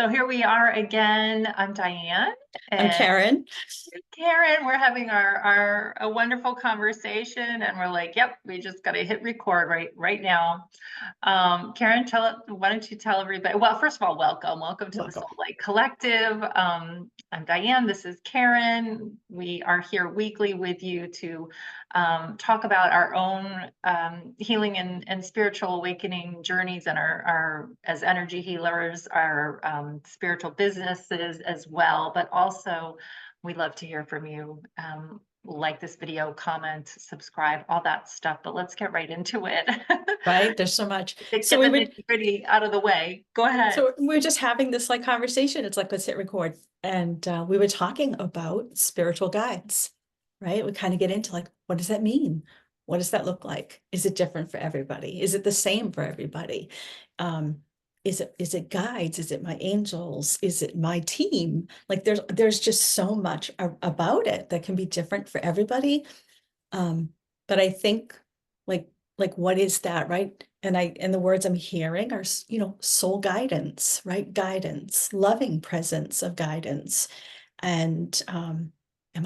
So here we are again. I'm Diane I'm and Karen. Karen. We're having our a wonderful conversation, and we're like, "Yep, we just got to hit record right now." Karen, why don't you tell everybody? Well, first of all, welcome to the Welcome. Soul Light Collective. I'm Diane. This is Karen. We are here weekly with you to talk about our own healing and spiritual awakening journeys, and our as energy healers, our spiritual businesses as well. But also, we love to hear from you. Like this video, comment, subscribe, all that stuff. But let's get right into it. Right? There's so much. Get So get we the were nitty-gritty out of the way. Go ahead. so we are just having this like conversation. It's like, let's hit record. And we were talking about spiritual guides, right? We kind of get into like, what does that mean? What does that look like? Is it different for everybody? Is it the same for everybody? Um, is it guides? Is it my angels? Is it my team? Like there's just so much about it that can be different for everybody. Um, but I think like what is that, right? And the words I'm hearing are, soul guidance, right? Guidance, loving presence of guidance. And am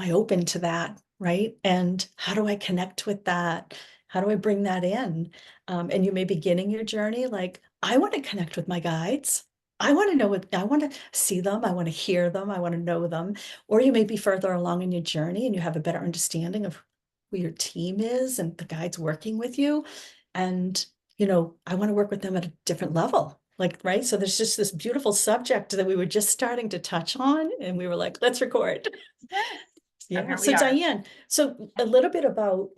I open to that, right? And how do I connect with that? How do I bring that in? And you may be beginning your journey like, I want to connect with my guides. I want to know what I want to see them. I want to hear them. I want to know them. Or you may be further along in your journey and you have a better understanding of who your team is and the guides working with you. And, I want to work with them at a different level. Like, right. So there's just this beautiful subject that we were just starting to touch on, and we were like, let's record. Yes. And Yeah. here So we are. Diane, so a little bit about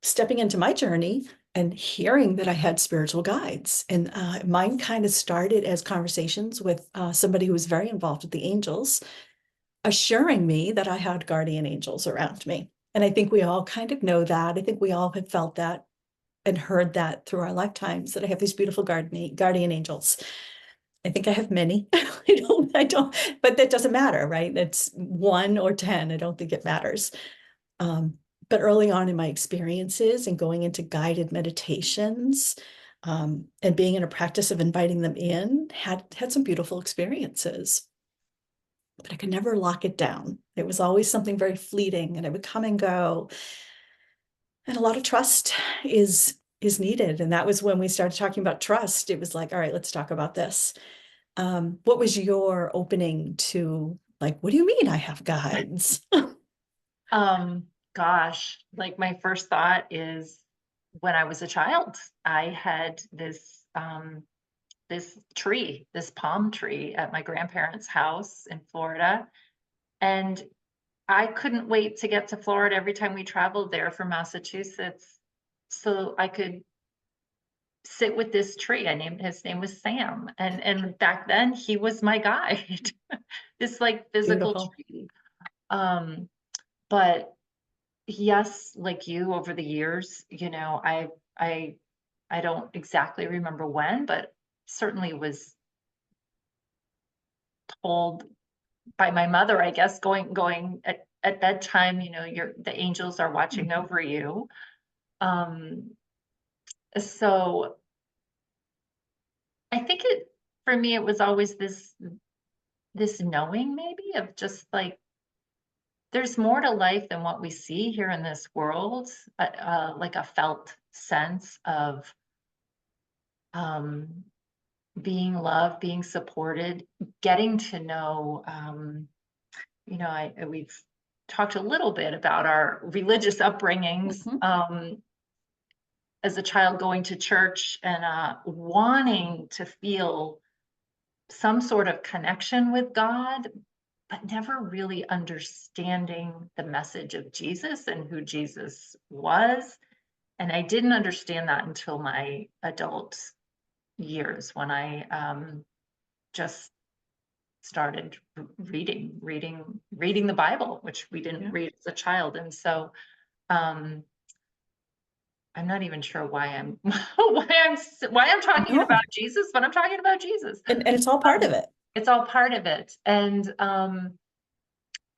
stepping into my journey and hearing that I had spiritual guides. And mine kind of started as conversations with somebody who was very involved with the angels, assuring me that I had guardian angels around me. And I think we all kind of know that. I think we all have felt that and heard that through our lifetimes, that I have these beautiful guardian angels. I think I have many. I don't, but that doesn't matter, right? It's 1 or 10. I don't think it matters. Um, but early on in my experiences and going into guided meditations, and being in a practice of inviting them in, had some beautiful experiences. But I could never lock it down. It was always something very fleeting, and it would come and go. And a lot of trust is needed. And that was when we started talking about trust. It was like, all right, let's talk about this. What was your opening to, like, what do you mean I have guides? Gosh, like my first thought is when I was a child, I had this palm tree at my grandparents' house in Florida. And I couldn't wait to get to Florida every time we traveled there from Massachusetts so I could sit with this tree. His name was Sam. And back then he was my guide. This like physical Beautiful. tree. Um, but yes, like you over the years, I I don't exactly remember when, but certainly was told by my mother, I guess, going at bedtime, the angels are watching Mhm. over you. Um, so I think for me it was always this knowing maybe of just like there's more to life than what we see here in this world, like a felt sense of um, being loved, being supported, getting to know. We've talked a little bit about our religious upbringings. Mhm. As a child going to church and wanting to feel some sort of connection with God, but never really understanding the message of Jesus and who Jesus was. And I didn't understand that until my adult years when I just started reading the Bible, which we didn't Yeah. read as a child. And so um, I'm not even sure why I'm why I'm talking No. about Jesus, but I'm talking about Jesus. And it's all part of it. It's all part of it. And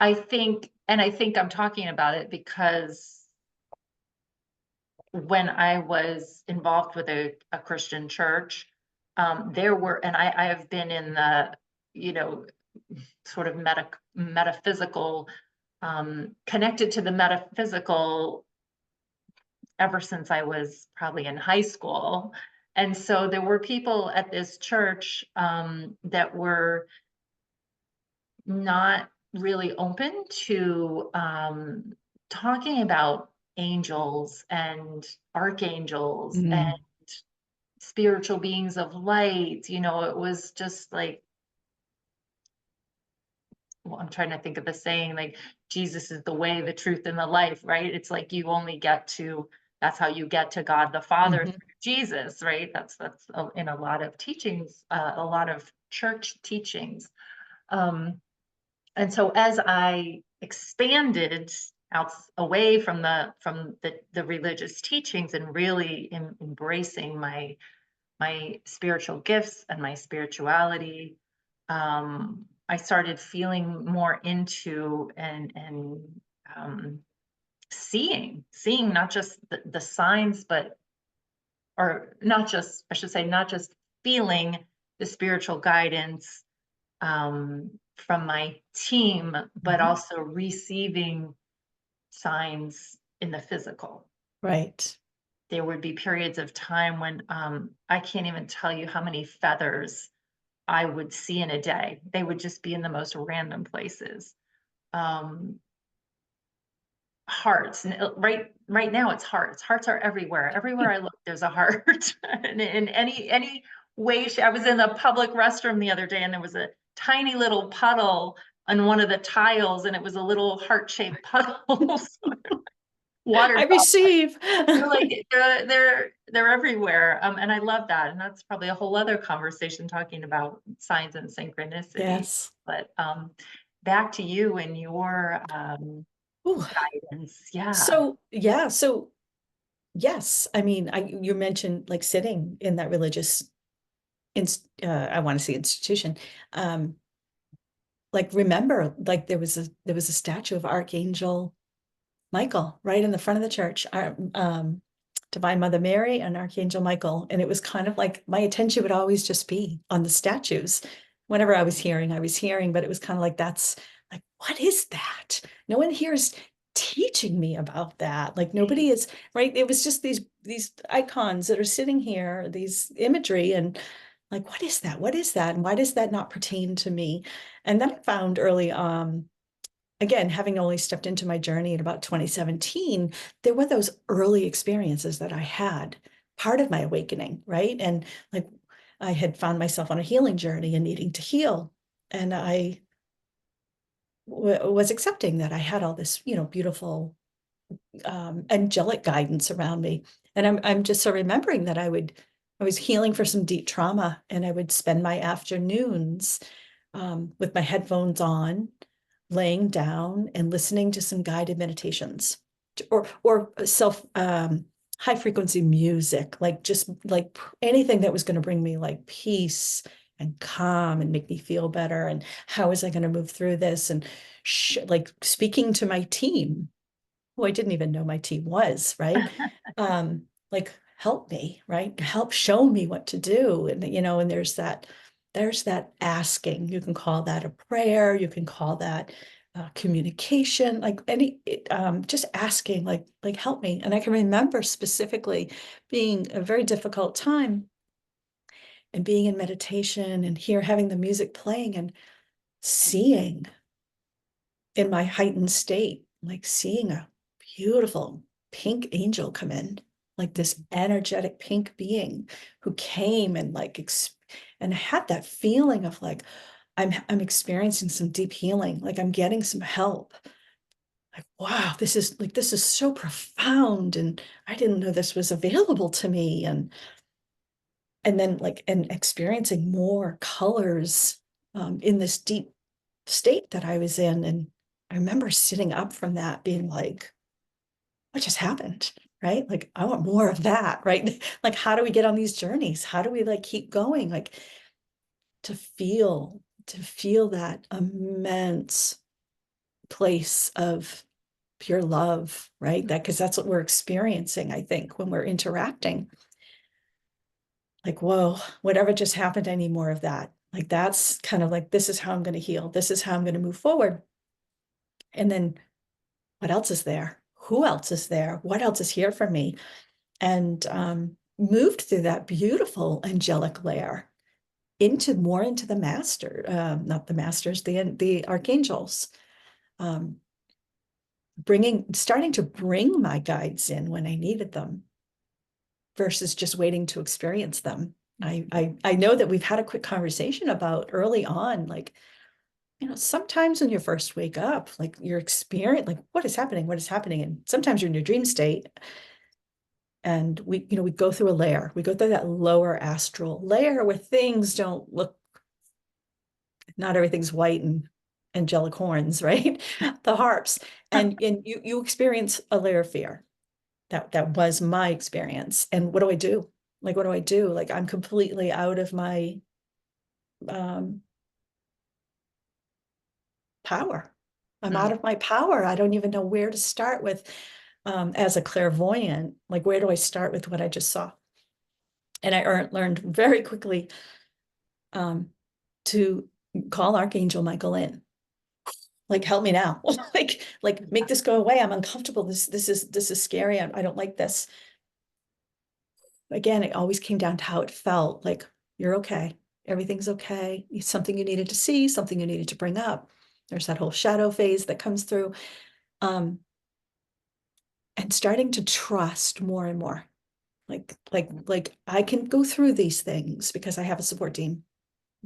I think I'm talking about it because when I was involved with a Christian church, there were, and I have been in you know, sort of metaphysical, connected to the metaphysical ever since I was probably in high school. And so there were people at this church that were not really open to talking about angels and archangels and Mm. spiritual beings of light. It was just like, well, I'm trying to think of the saying, like, Jesus is the way, the truth, and the life, right? It's like you only that's how you get to God the Father Mhm. through Jesus, right? That's in a lot of teachings, a lot of church teachings. Um, and so as I expanded out away from the religious teachings and really embracing my spiritual gifts and my spirituality, I started feeling more into and um, seeing not just the signs, but or not just, I should say, not just feeling the spiritual guidance from my team, but Mhm. also receiving signs in the physical. Right. There would be periods of time when I can't even tell you how many feathers I would see in a day. They would just be in the most random places. Um, Hearts, and right now it's hearts. Hearts are everywhere. Everywhere I look, there's a heart. And in any way, I was in a public restroom the other day, and there was a tiny little puddle on one of the tiles, and it was a little heart-shaped puddle. So water I receive. They're like they're everywhere, and I love that, and that's probably a whole other conversation talking about signs and synchronicity. Yes. But, back to you and your, Ooh. guidance. Yeah. So yeah, so yes, I mean, you mentioned like sitting in that religious I want to say institution. Um, like remember, like there was a statue of Archangel Michael right in the front of the church. Divine Mother Mary and Archangel Michael. And it was kind of like my attention would always just be on the statues. Whenever I was hearing, but it was kind of like, that's like, what is that? No one here is teaching me about that. Like nobody is, right? It was just these icons that are sitting here, these imagery, and like, what is that? What is that? And why does that not pertain to me? And then I found early again, having only stepped into my journey in about 2017, there were those early experiences that I had, part of my awakening, right? And like I had found myself on a healing journey and needing to heal. And I was accepting that I had all this, beautiful angelic guidance around me. And I'm just so remembering that I was healing for some deep trauma, and I would spend my afternoons with my headphones on, laying down and listening to some guided meditations or self high frequency music, like just like anything that was going to bring me like peace and calm and make me feel better. And how was I going to move through this? And like speaking to my team, who I didn't even know my team was, right? Like help me, right? Help show me what to do. And and there's that asking. You can call that a prayer, you can call that communication, like just asking, like help me. And I can remember specifically being a very difficult time and being in meditation and here having the music playing and seeing in my heightened state, like seeing a beautiful pink angel come in, like this energetic pink being who came and and had that feeling of like, I'm experiencing some deep healing, like I'm getting some help. Like, wow, this is so profound. And I didn't know this was available to me. And then and experiencing more colors in this deep state that I was in. And I remember sitting up from that being like, what just happened? Right? Like, I want more of that, right? Like, how do we get on these journeys? How do we like keep going? Like to feel that immense place of pure love, right? That because that's what we're experiencing, I think, when we're interacting. Like, whoa, whatever just happened, I need more of that. Like that's kind of like, this is how I'm going to heal. This is how I'm going to move forward. And then what else is there? Who else is there? What else is here for me? And moved through that beautiful angelic layer into more into the master, not the masters, the archangels, starting to bring my guides in when I needed them versus just waiting to experience them. I know that we've had a quick conversation about early on, like, sometimes when you first wake up, like your experience, like what is happening? What is happening? And sometimes you're in your dream state. And we go through a layer. We go through that lower astral layer where things don't look, not everything's white and angelic horns, right? The harps. And you experience a layer of fear. That was my experience. And what do I do? Like, what do I do? Like, I'm completely out of my power. I'm out of my power. I don't even know where to start with, as a clairvoyant. Like, where do I start with what I just saw? And I learned very quickly to call Archangel Michael in. Like, help me now. like make this go away. I'm uncomfortable. This is scary. I don't like this. Again, it always came down to how it felt. Like, you're okay. Everything's okay. It's something you needed to see, something you needed to bring up. There's that whole shadow phase that comes through. And starting to trust more and more. Like I can go through these things because I have a support team.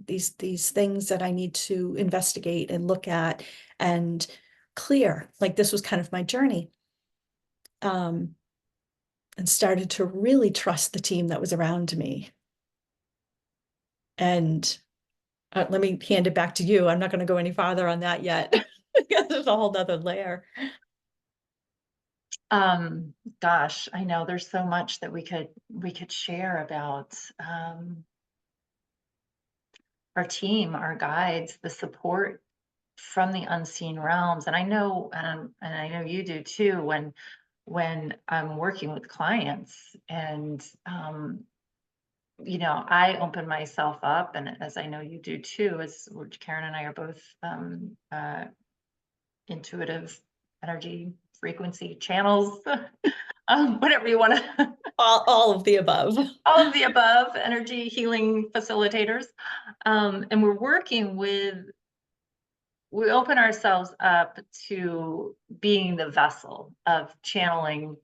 These things that I need to investigate and look at and clear. Like, this was kind of my journey. And started to really trust the team that was around me. And let me hand it back to you. I'm not going to go any farther on that yet. There's a whole nother layer. Gosh, I know there's so much that we could share about our team, our guides, the support from the unseen realms. And I know, and I know you do too, when I'm working with clients and I open myself up, and as I know you do too, as Karen and I are both intuitive energy frequency channels, whatever you want to, All of the above. all of the above, energy healing facilitators. And we open ourselves up to being the vessel of channeling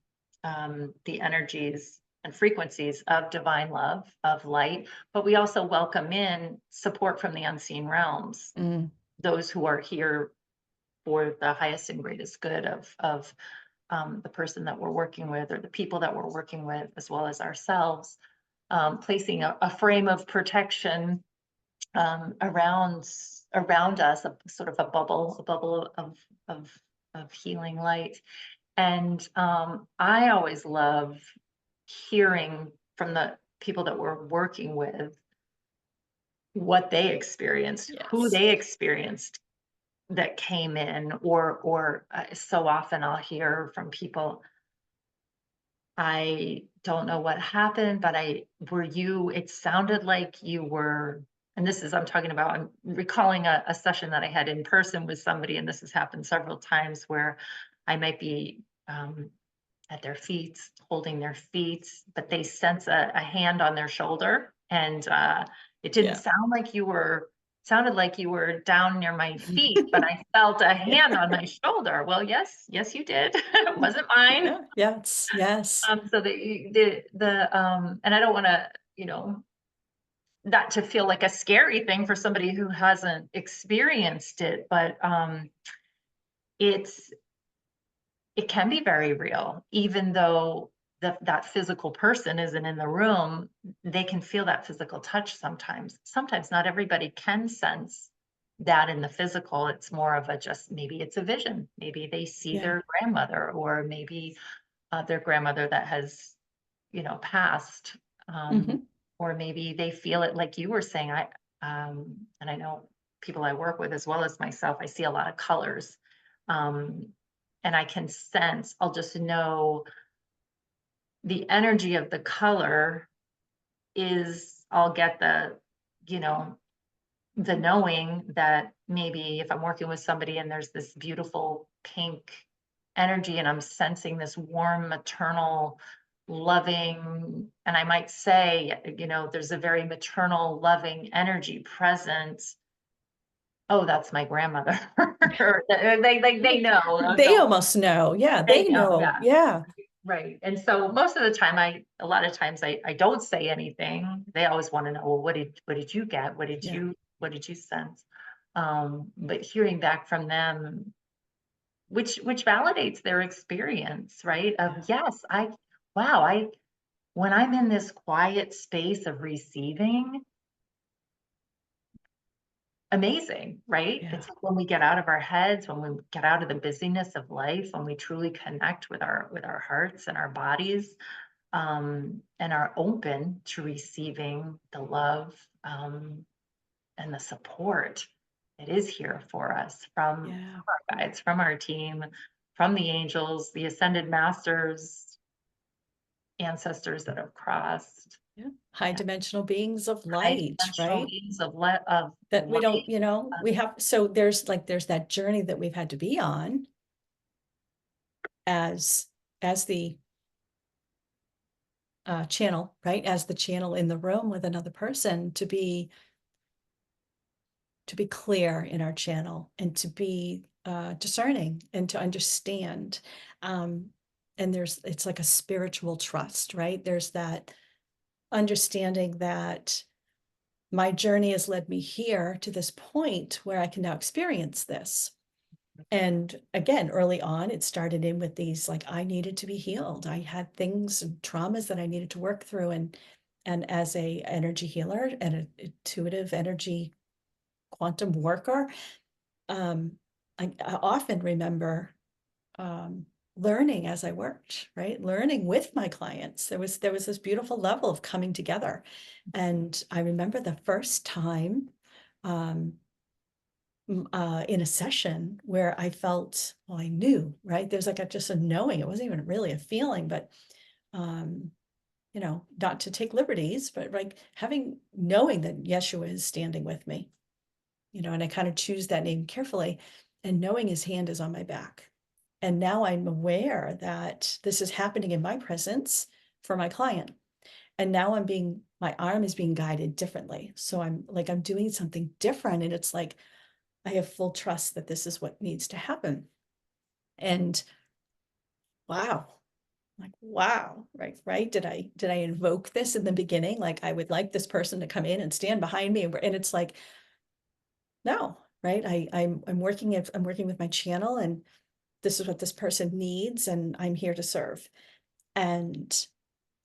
the energies and frequencies of divine love, of light, but we also welcome in support from the unseen realms, those who are here for the highest and greatest good of the person that we're working with, or the people that we're working with, as well as ourselves, placing a frame of protection around us, a sort of a bubble of healing light. And I always love hearing from the people that we're working with what they experienced, who they experienced that came in, or so often I'll hear from people, I don't know what happened, but it sounded like you were, and I'm recalling a session that I had in person with somebody, and this has happened several times, where I might be at their feet, holding their feet, but they sense a hand on their shoulder. And it didn't sounded like you were down near my feet, but I felt a hand on my shoulder. Well, yes, you did. It wasn't mine. Yes. So and I don't want to, not to feel like a scary thing for somebody who hasn't experienced it, but it can be very real, even though that physical person isn't in the room. They can feel that physical touch sometimes. Sometimes not everybody can sense that in the physical. It's more of maybe it's a vision. Maybe they see their grandmother, or maybe their grandmother that has, passed. Or maybe they feel it like you were saying. And I know people I work with as well as myself, I see a lot of colors. And I can sense, I'll just know the energy of the color I'll get the, the knowing that maybe if I'm working with somebody and there's this beautiful pink energy and I'm sensing this warm, maternal, loving, and I might say, there's a very maternal, loving energy present. Oh, that's my grandmother. Or they know. They almost know. Yeah, They they know, know. yeah. Yeah. Right. And so most of the time a lot of times I don't say anything. They always want to know, well, what did you get? Yeah. What did you sense? But hearing back from them, which validates their experience, right? Yeah. Of yes, wow, when I'm in this quiet space of receiving, amazing, right? Yeah. It's like when we get out of our heads, when we get out of the busyness of life, when we truly connect with our hearts and our bodies, and are open to receiving the love, and the support that is here for us Yeah. from our guides, from our team, from the angels, the ascended masters, ancestors that have crossed, Yeah. High yeah, dimensional beings of high light, dimensional right? beings of That we light. don't, we have, so there's that journey that we've had to be on as the channel, right? As the channel in the room with another person, to be clear in our channel and to be discerning and to understand. And it's like a spiritual trust, right? There's that understanding that my journey has led me here to this point where I can now experience this. And again, early on, it started in with these, like, I needed to be healed. I had things and traumas that I needed to work through. And as a energy healer and an intuitive energy quantum worker, I often remember learning as I worked, right? Learning with my clients. There was this beautiful level of coming together. And I remember the first time in a session where I felt, well, I knew, right? There's like just a knowing. It wasn't even really a feeling, but not to take liberties, but like knowing that Yeshua is standing with me, and I kind of choose that name carefully, and knowing his hand is on my back. And now I'm aware that this is happening in my presence for my client. And now my arm is being guided differently. So I'm doing something different. And it's like, I have full trust that this is what needs to happen. And wow, like, wow, right. Did I invoke this in the beginning? Like, I would like this person to come in and stand behind me. And it's like, no, right. I'm working with my channel, and this is what this person needs, and I'm here to serve. And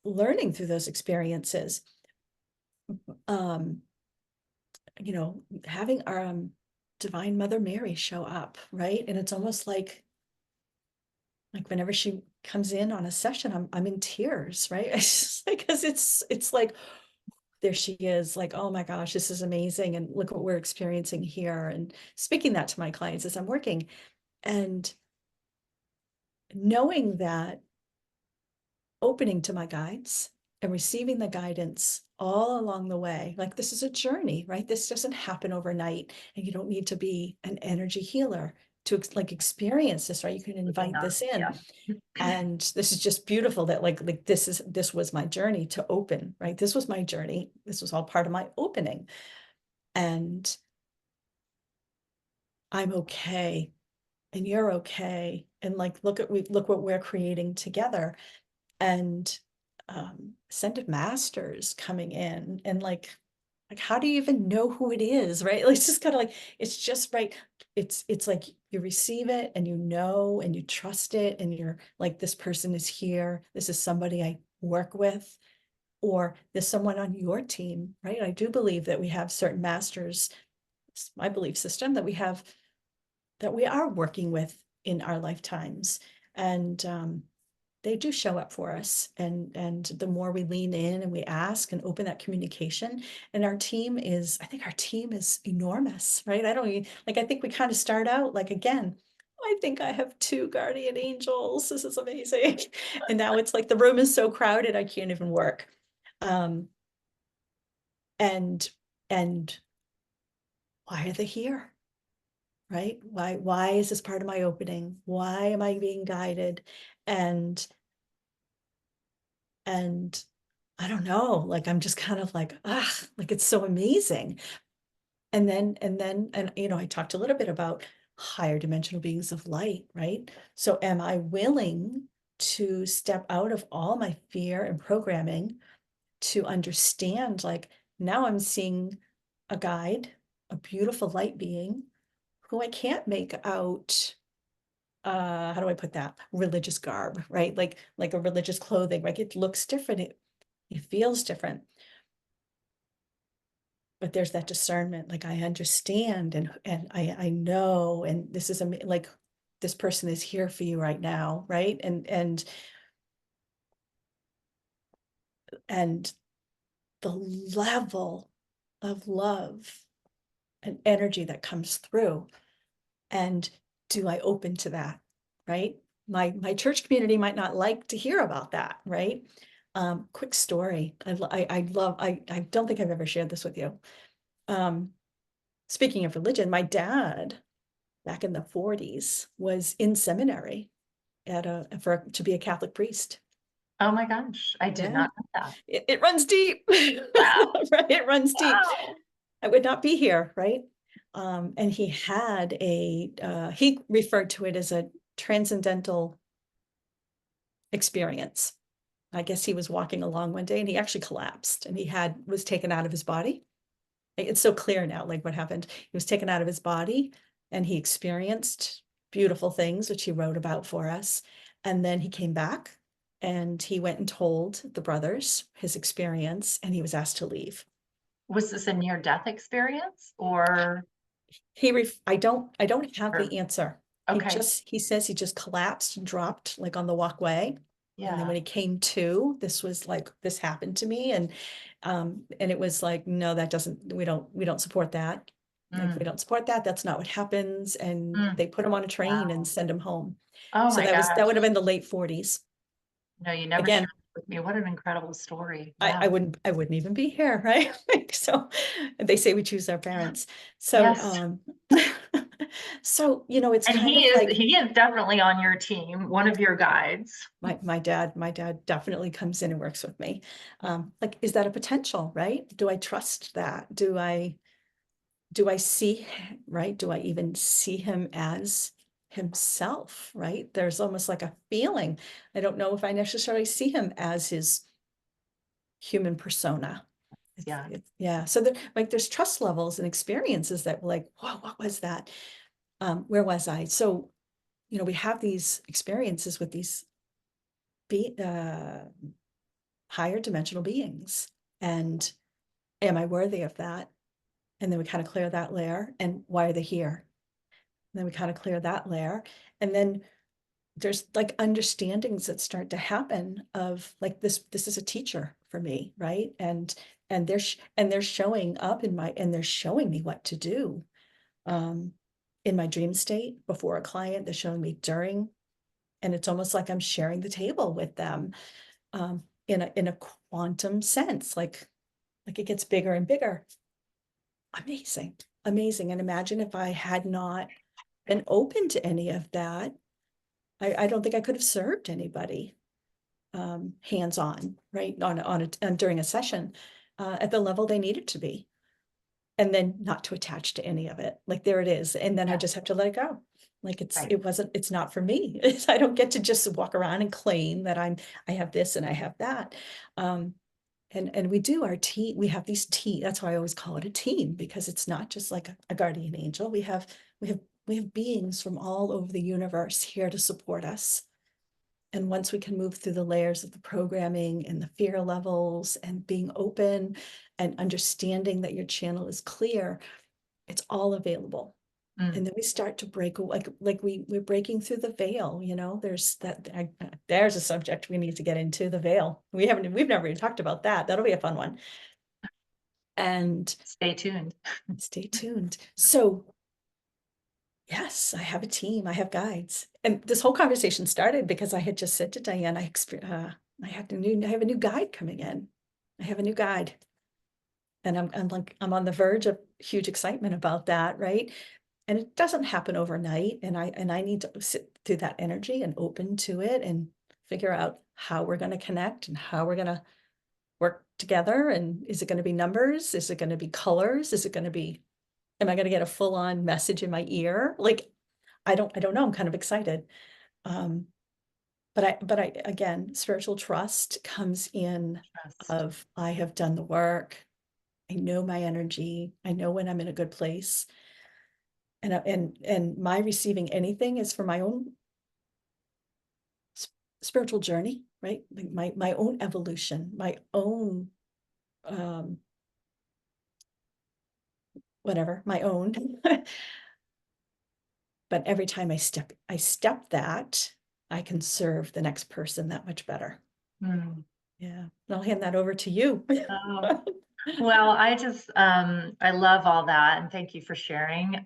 learning through those experiences, um, having our Divine Mother Mary show up, right? And it's almost like whenever she comes in on a session, I'm in tears, right? It's just like, because it's like, there she is, like, oh my gosh, this is amazing. And look what we're experiencing here. And speaking that to my clients as I'm working, and knowing that, opening to my guides and receiving the guidance all along the way. Like, this is a journey, right? This doesn't happen overnight, and you don't need to be an energy healer to experience this, right? You can invite this in. Yeah. And this is just beautiful that this was my journey to open, right? This was my journey. This was all part of my opening. And I'm okay, and you're okay. And like, look what we're creating together. And ascended masters coming in, and like, how do you even know who it is, right? Like, it's just kind of like, it's just right. It's like you receive it, and and you trust it, and you're like, this person is here, this is somebody I work with, or there's someone on your team, right? I do believe that we have certain masters. It's my belief system that we are working with in our lifetimes. And they do show up for us. And the more we lean in and we ask and open that communication, and I think our team is enormous, right? I think we kind of start out like, again, I think I have 2 guardian angels. This is amazing. And now it's like the room is so crowded, I can't even work. Um, and, and why are they here? Right? Why is this part of my opening? Why am I being guided? And I don't know, like I'm just kind of like, like it's so amazing. And you know, I talked a little bit about higher dimensional beings of light, right? So am I willing to step out of all my fear and programming to understand, like, now I'm seeing a guide, a beautiful light being who I can't make out, how do I put that? Religious garb, right? Like a religious clothing, like it looks different, it feels different. But there's that discernment, like I understand and I know, and this is like this person is here for you right now, right? And the level of love and energy that comes through. And do I open to that, right? My church community might not like to hear about that, right? Quick story. I don't think I've ever shared this with you. Speaking of religion, my dad back in the 40s was in seminary to be a Catholic priest. Oh my gosh, I did Yeah, not know that. it runs deep, Wow. right? It runs deep. Wow. I would not be here, right? And he had he referred to it as a transcendental experience. I guess he was walking along one day and he actually collapsed and was taken out of his body. It's so clear now, like what happened. He was taken out of his body and he experienced beautiful things, which he wrote about for us. And then he came back and he went and told the brothers his experience and he was asked to leave. Was this a near-death experience or? I don't have Or the answer. okay, He says he just collapsed and dropped like on the walkway. And then yeah. when he came to, this was like, this happened to me. And it was like, no, that doesn't, we don't support that. Like, we Mm, don't support that. That's not what happens. And mm, they put him on a train and wow. send him home. Oh So my that would have gosh. been the late 40s. No, you never shared Again, this with me. What an incredible story. I Wow. wouldn't even be here, right? Like, so they say we choose our parents. So Yes. so you know, it's And kind of like he is definitely on your team, one of your guides. my dad definitely comes in and works with me. Like, is that a potential, right? Do I trust that? Do I see, right? Do I even see him as himself, right? There's almost like a feeling. I don't know if I necessarily see him as his human persona. Yeah. Yeah. So like there's trust levels and experiences that were like, whoa, what was that? Where was I? So, you know, we have these experiences with these higher dimensional beings. And am I worthy of that? And then we kind of clear that layer. And why are they here? And then we kind of clear that layer. And then there's like understandings that start to happen of like this is a teacher for me, right? And they're showing up and they're showing me what to do. In my dream state before a client, they're showing me during, and it's almost like I'm sharing the table with them, in a quantum sense, like it gets bigger and bigger. Amazing, amazing. And imagine if I had not been open to any of that, I don't think I could have served anybody hands-on, right? During a session at the level they needed to be. And then not to attach to any of it. Like, there it is. And then I Yeah. just have to let it go. Like Right. it's not for me. I don't get to just walk around and claim that I have this and I have that. And we do our team, we have these team, that's why I always call it a team, because it's not just like a guardian angel. We have beings from all over the universe here to support us. And once we can move through the layers of the programming and the fear levels and being open and understanding that your channel is clear, it's all available. Mm. And then we start to break, like we're breaking through the veil, you know, there's a subject we need to get into, the veil. We've never even talked about that. That'll be a fun one. And Stay tuned. stay tuned. So yes, I have a team, I have guides. And this whole conversation started because I had just said to Diane, I have a new guide coming in. I have a new guide. And I'm on the verge of huge excitement about that, right? And it doesn't happen overnight. And I need to sit through that energy and open to it and figure out how we're going to connect and how we're going to work together. And is it going to be numbers? Is it going to be colors? Is it going to be, am I going to get a full-on message in my ear? Like, I don't know. I'm kind of excited. But I, again, spiritual trust comes in Trust. of I have done the work. I know my energy. I know when I'm in a good place. And my receiving anything is for my own spiritual journey, right? Like my own evolution, my own whatever, my own. But every time I step that, I can serve the next person that much better. Mm. Yeah. And I'll hand that over to you. Oh, well, I love all that, and thank you for sharing.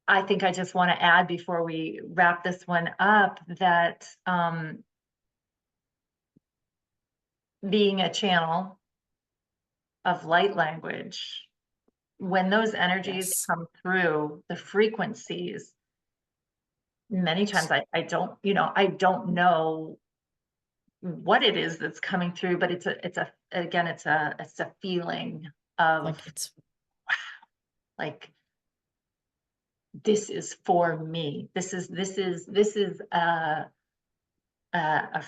I think I just want to add before we wrap this one up that being a channel of light language, when those energies Yes. come through, the frequencies, many times I don't, I don't know what it is that's coming through, but again, it's a feeling of Like it's like, this is for me. This is a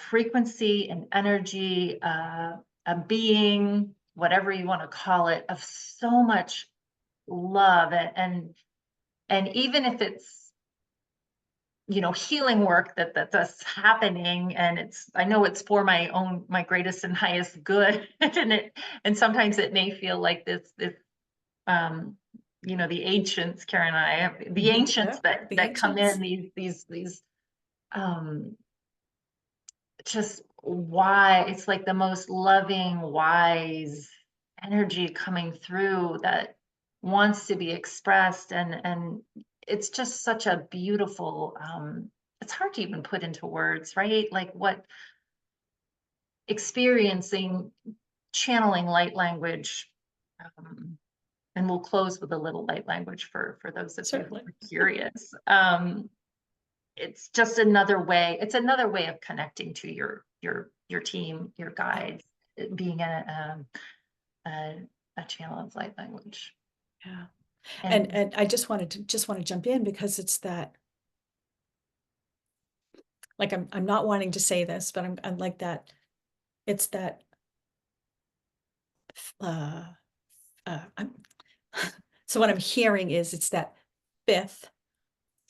frequency, an energy, a being, whatever you want to call it, of so much love. And even if it's, healing work that's happening, and I know it's for my greatest and highest good. And sometimes it may feel like this um the ancients, Karen and I, the ancients yeah, that the that come ancients. in, these um just why it's like the most loving, wise energy coming through that wants to be expressed. And it's just such a beautiful, it's hard to even put into words, right? Like what experiencing, channeling light language. And we'll close with a little light language for those of you who Certainly. are curious. It's just another way. It's another way of connecting to your team, your Yeah. guides, being a channel of light language. Yeah. And And I just want to jump in because it's that, like I'm not wanting to say this, but I'm like that. It's that uh I'm so what I'm hearing is it's that fifth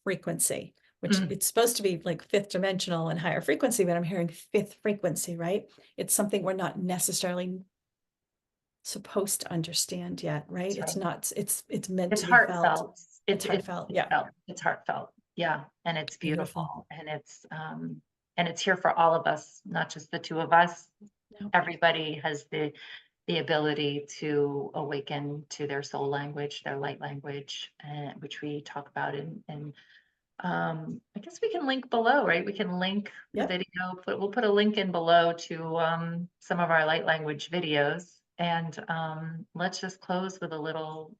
frequency, which mm, it's supposed to be like fifth dimensional and higher frequency, but I'm hearing fifth frequency, right? It's something we're not necessarily supposed to understand yet, right? that's It's right. not, it's meant It's to be felt. heartfelt. It's heartfelt. It's Yeah. felt. It's heartfelt. Yeah, and it's Beautiful. beautiful, and it's here for all of us, not just the two of us. No. Everybody has the ability to awaken to their soul language, their light language, which we talk about in I guess we can link below, right? We can link the Yep. video, we'll put a link in below to some of our light language videos. And let's just close with a little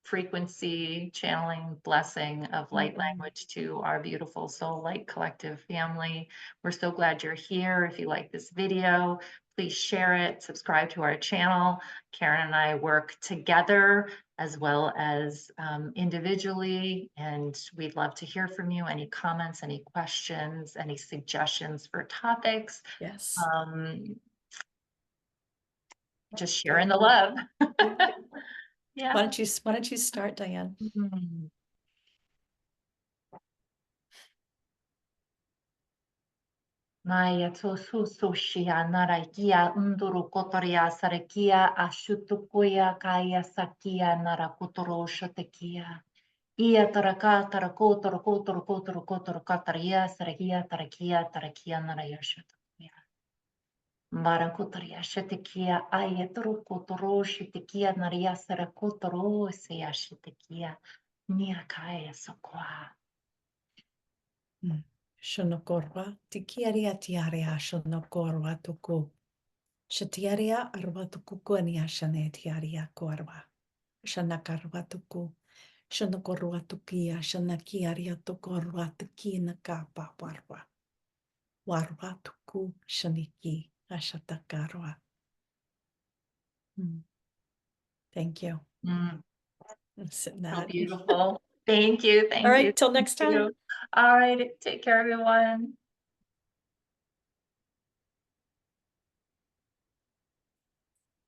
frequency channeling blessing of light language to our beautiful Soul Light Collective family. We're so glad you're here. If you like this video, please share it, subscribe to our channel. Karen and I work together as well as individually, and we'd love to hear from you. Any comments, any questions, any suggestions for topics. Yes. Just sharing Good. the love. Yeah. Yeah. Why don't you start, Diane? Mhm. Maya tosu sushia narakia unduru kotoria sarakia ashutukuya kaya sakia narakutoro shatekia. Ia taraka tarako tarako tarako tarako tarakataria sarakia tarakia tarakia naraya shatakia. Marakutaria shatekia ayatoro kotoro shatekia naria sarakotoro seya shatekia. Nia kaya sakwa. Shonokorwa, tikiaria tiarea shonokorwa tuku. Shatiaria arwatuku kuania shanetiaria korwa. Shanakarwatuku. Shanakorwatukia shanakiaria tokorwatuki nakapa warwa. Warwatuku shaniki ashatakarwa. Thank you. Mm, Sit in so that. beautiful. Thank you. Thank All you. right, till Thank next time. you. All right. Take care, everyone.